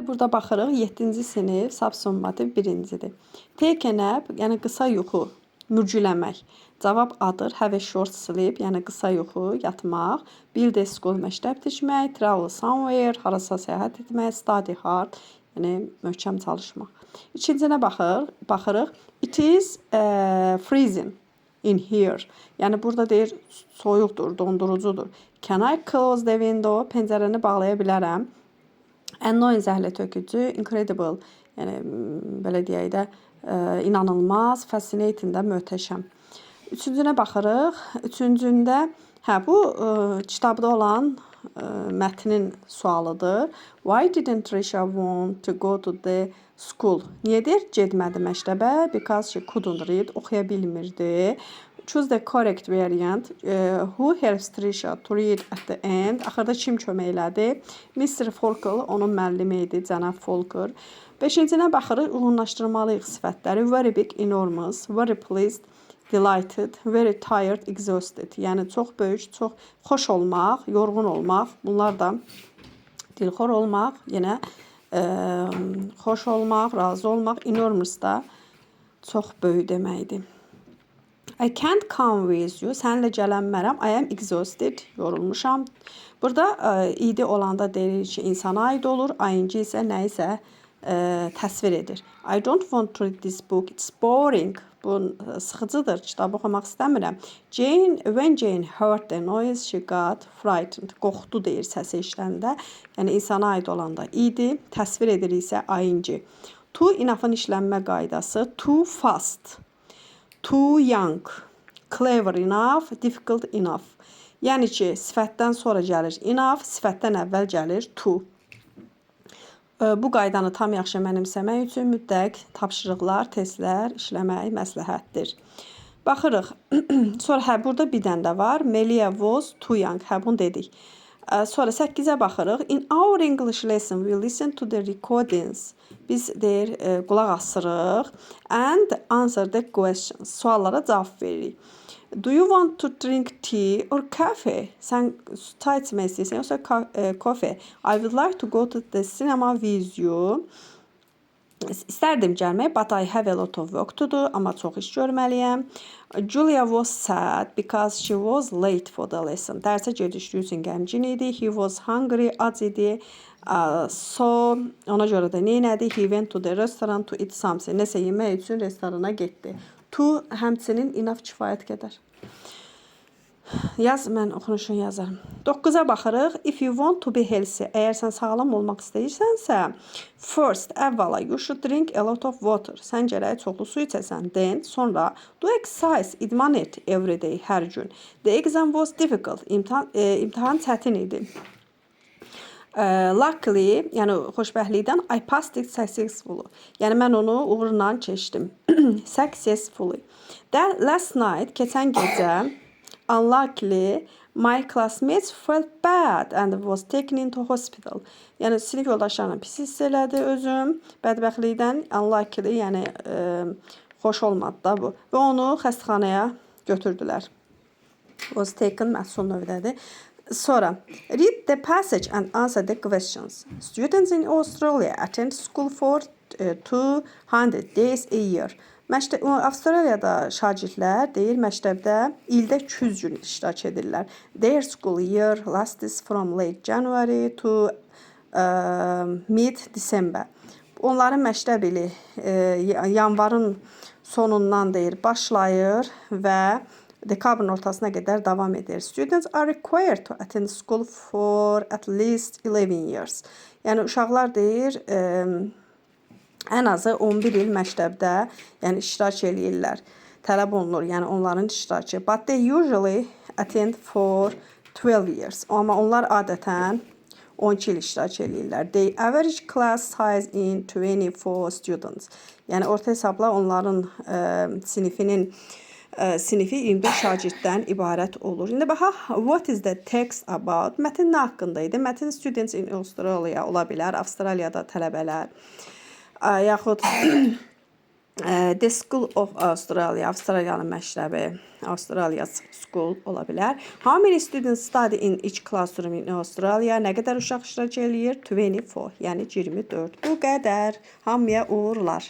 burada baxırıq 7-ci sinif subsummativ 1-cidir. Take a nap, yəni qısa yuxu, mürgüləmək. Cavab A'dır. Have a short sleep, yəni qısa yuxu, yatmaq. Build a school, məktəb tikmək. Travel somewhere, harasa səyahət etmək. Study hard, yəni möhkəm çalışmaq. İkincinə baxırıq. It is freezing in here. Yəni burada deyir soyuqdur, dondurucudur. Can I close the window? Pəncərəni bağlaya bilərəm. Annoying, zəhlətökücü. Incredible, yəni belə deyək də inanılmaz. Fascinating də möhtəşəm. Üçüncünə baxırıq. Üçüncündə bu kitabda olan mətnin sualıdır. Why didn't Trisha want to go to the school? Niyə deyir getmədi məktəbə? Because she couldn't read. Oxuya bilmirdi. Choose the correct variant. Who helps Trisha to read at the end? Axırda kim kömək elədi? Mr. Folker, onun müəllimi idi, cənab Folker. Beşincinə baxırıq, uyğunlaşdırmalıyıq sifətləri. Very big, enormous. Very pleased, delighted. Very tired, exhausted. Yəni çox böyük, çox xoş olmaq, yorğun olmaq. Bunlar da dilxor olmaq, yenə xoş olmaq, razı olmaq. Enormous da çox böyük deməkdir. I can't come with you. Səninlə gələnmərəm. I am exhausted. Yorulmuşam. Burada idi olanda deyirik ki, insana aid olur. ING isə nə isə təsvir edir. I don't want to read this book. It's boring. Bu sıxıcıdır. Kitab oxumaq istəmirəm. When Jane heard the noise, she got frightened. Qorxdu deyir səsi işləndə. Yəni insana aid olanda idi. Təsvir edir isə ING. To enough-ın işlənmə qaydası. Too fast. Too young, clever enough, difficult enough. Yəni ki, sifətdən sonra gəlir enough, sifətdən əvvəl gəlir to. Bu qaydanı tam yaxşı mənimsəmək üçün mütləq tapşırıqlar, testlər işləmək məsləhətdir. Baxırıq. Sonra burada bir dənə də var. Melia was too young. Bunu dedik. Sonra 8-ə baxırıq. In our English lesson, we listen to the recordings. Biz deyir, qulaq asırıq. And answer the questions. Suallara cavab veririk. Do you want to drink tea or coffee? Sən çay içmək istəyirsən, yoxsa coffee? I would like to go to the cinema with you. İstərdim gəlmək, but I have a lot of work to do. Amma çox iş görməliyəm. Julia was sad because she was late for the lesson. Dərsə gedişdiyi üçün qəmgin idi. He was hungry, ac idi. So, ona görə də neynədi? He went to the restaurant to eat something. Nəsə yemək üçün restorana getdi. To həmçinin enough kifayət qədər. Yaz, mən oxunuşunu yazarım. 9-a baxırıq. If you want to be healthy, əgər sən sağlam olmaq istəyirsənsə, first, əvvəla, you should drink a lot of water. Sən gərək çoxlu su içəsən. Then, sonra, do exercise, idman et every day, hər gün. The exam was difficult. İmtahan çətin idi. Luckily, yəni xoşbəxtlikdən, I passed it successfully. Yəni mən onu uğurla keçdim. Successfully. Last night, keçən gecə, unluckily, my classmates felt bad and was taken into hospital. Yəni sinif yoldaşlarına pis hiss elədi özüm. Bədbəxtlikdən unluckily, yəni xoş olmadı da bu. Və onu xəstəxanaya götürdülər. Was taken məhsul növdədir. Sonra, read the passage and answer the questions. Students in Australia attend school for 200 days a year. Avstraliyada şagirdlər deyir, məktəbdə ildə 200 gün iştirak edirlər. Their school year lasts from late January to mid-December. Onların məktəb ili yanvarın sonundan deyir, başlayır və dekabrın ortasına qədər davam edir. Students are required to attend school for at least 11 years. Yəni uşaqlar deyir, ən azı 11 il məktəbdə, yəni iştirak eləyirlər. Tələb olunur, yəni onların iştirakı. But they usually attend for 12 years. Amma onlar adətən 12 il iştirak eləyirlər. The average class size in 24 students. Yəni orta hesabla onların sinifi 25 şagirddən ibarət olur. İndi baxaq, what is the text about? Mətin nə haqqında idi? Mətin students in Australia ola bilər, Avstraliyada tələbələr. Yaxud The School of Australia, Avstraliyanın məktəbi, Australia School ola bilər. How many students study in each classroom in Australia? Nə qədər uşaq iştirak eləyir? 24, yəni 24. Bu qədər. Hamıya uğurlar.